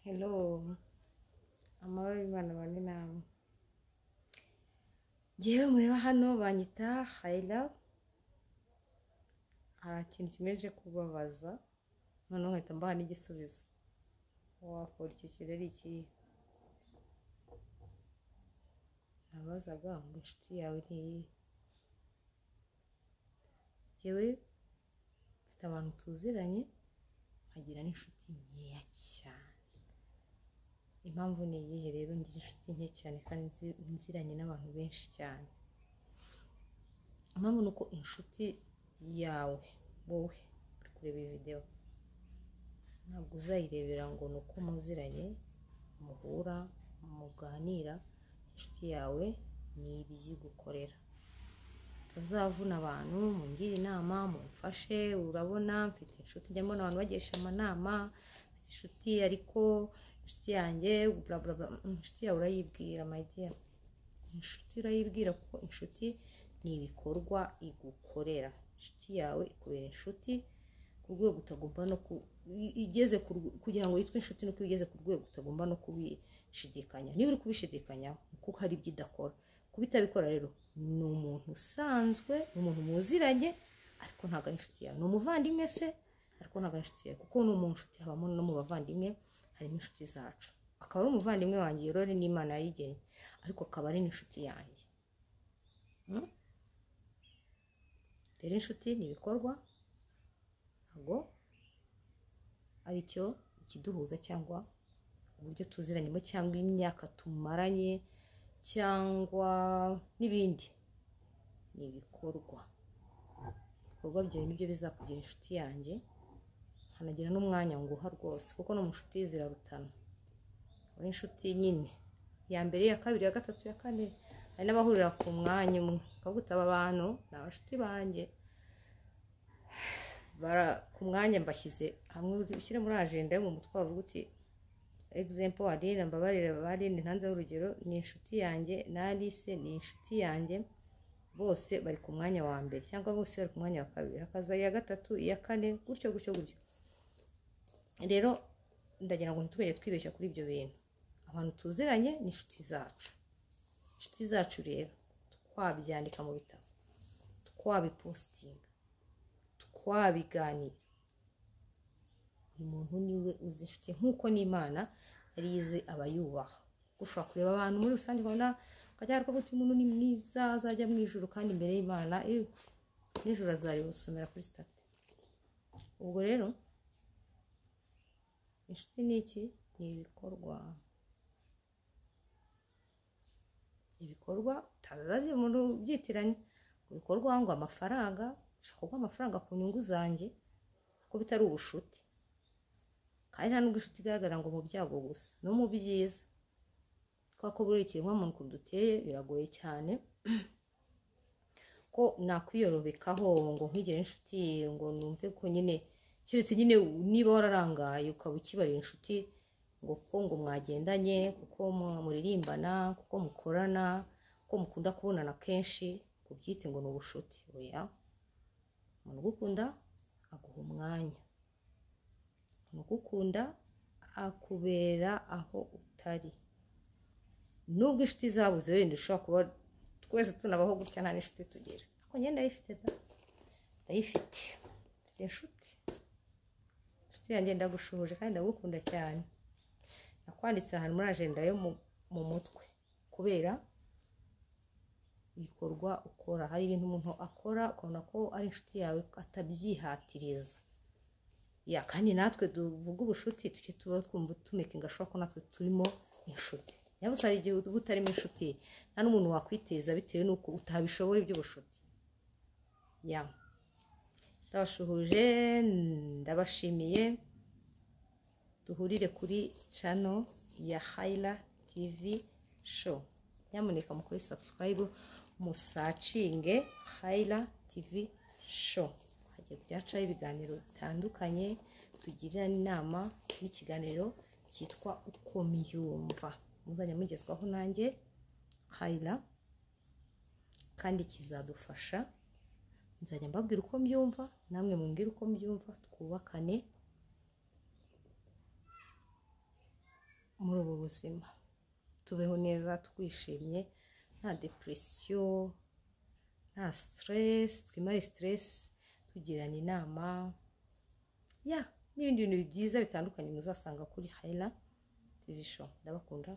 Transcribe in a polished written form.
Hello, amahoro y'Imana bane namwe. Njyewe mureba hano banyita Hayla. Hari ikintu kimeje kubabaza, noneho nkahita mbaha n'igisubizo. Wakora icyo kintu ari ikihe? Nabazaga ngo inshuti yawe ni iyihe? Njyewe mfite abantu tuziranye, nkagira n'inshuti nkeya cyane. Impamvu ni iyihe rero ngira inshuti nke cyane kandi nziranye n'abantu benshi cyane? Impamvu ni uko inshuti yawe wowe uri kureba iyi video ntabwo uzayirebera ngo ni uko muziranye, muhura, muganira. Inshuti yawe ni ibyigukorera. Utazavuna abantu, mungire inama, mumfashe. Urabona mfite inshuti, njya mbona abantu bagisha amanama, mfite inshuti ariko inshuti yanjye bla bla bla. Inshuti yawe urayibwira my dear. Inshuti urayibwira kuko inshuti ni ibikorwa igukorera. Inshuti yawe ikubera inshuti ku rwego utagomba no igeze kugira ngo yitwe inshuti nuko igeze ku rwego utagomba no kubishidikanya. Niba uri kubishidikanya kuko hari ibyo idakora, kubitabikora rero ni umuntu usanzwe, ni umuntu muziranye ariko ntabwo ari inshuti yawe. Ni umuvandimwe se ariko ntabwo ari inshuti yawe, kuko no mu nshuti habamo no mu bavandimwe harimo inshuti zacu. Akaba ari umuvandimwe wanjye yorore n'Imana yayigennye, ariko akaba ari n'inshuti yanjye. Rero inshuti ni ibikorwa, ntabwo ari cyo ikiduhuza cyangwa uburyo tuziranyemo cyangwa imyaka tumaranye cyangwa n'ibindi. Ni ibikorwa byawe nibyo bizakugira inshuti yanjye. Hanagira n'umwanya nguha rwose, kuko no mu nshuti zirarutana. Uri inshuti nyine ya mbere, ya kabiri, ya gatatu, ya kane, hari n'abahurira ku mwanya umwe. Kavuga aba bantu ni abashuti banjye, ku mwanya mbashyize hamwe. Ushyire muri agenda yo mu mutwe wavuga uti example Aline, mbabarira Aline ntanzeho urugero, ni inshuti yanjye, na Alice ni inshuti yanjye, bose bari ku mwanya wa mbere cyangwa bose bari ku mwanya wa kabiri, hakaza iya gatatu, iya kane, gutyo gutyo gutyo. Rero ndagira ngo ntitwere twibeshya kuri ibyo bintu. Abantu tuziranye ni inshuti zacu. Inshuti zacu rero twabyandika mu bitabo, twabipostinga, twabiganira. Buri muntu niwe uzi inshuti, nk'uko n'Imana yari izi abayubaha. Ushobora kureba abantu muri rusange ukabona ukajya ariko uti umuntu ni mwiza azajya mu ijuru, kandi imbere y'Imana n'ijuru azaribusomera kuri sitati. Ubwo rero inshuti ni iki? Ni ibikorwa. Ibikorwa utazagira umuntu ubyitiranya. Ibikorwa ngo amafaranga, ushaka kuguha amafaranga ku nyungu zanjye, kuko bitari ubushuti. Kandi nta nubwo inshuti igaragara ngo mu byago gusa, no mu byiza. Kubera ko buri kiremwamuntu ukuntu duteye biragoye cyane ko nakwiyorobekaho ngo nkigire inshuti ngo numve ko nyine, keretse nyine niba wararangaye ukaba ukibarira inshuti ngo kuko ngo mwagendanye, kuko muririmbana, kuko mukorana, kuko mukunda kubonana kenshi, kubyite ngo ni ubushuti. Oya, umuntu ugukunda aguha umwanya, umuntu ugukunda akubera aho utari. Nubwo inshuti zabuze, wenda ushobora kuba twese tunabaho gutya nta n'inshuti tugira, ariko njye ndayifite mfite inshuti. Inshuti yanjye ndagushuhuje kandi ndagukunda cyane. Nakwanditse ahantu muri agenda yo mu mutwe kubera ibikorwa ukora. Hari ibintu umuntu akora ukabona ko ari inshuti yawe atabyihatiriza. Kandi natwe tuvuga ubushuti tuke tuba twumva tumekinga ashobora ko natwe turimo inshuti. Yabuze hari igihe uba utarimo inshuti, nta n'umuntu wakwiteza bitewe n'uko utabishobora iby'ubushuti. Ndabashuhuje, ndabashimiye. Duhurire kuri channel ya Hayla TV show. Nyamuneka mukore subscribe, musacinge Hayla TV show. Hagiye kujyacaho ibiganiro bitandukanye, tugirana inama n'ikiganiro cyitwa uko mbyumva. Muzajya mugezwaho nanjye Hayla, kandi kizadufasha. Nzajya mbabwira uko mbyumva, namwe mumbwire uko mbyumva, twubakane. buzima, tubeho neza twishimye, nta depression, nta stress, twimare stress, tugirana inama n'ibindi bintu byiza bitandukanye muzasanga kuri Hayla TV show. Ndabakunda.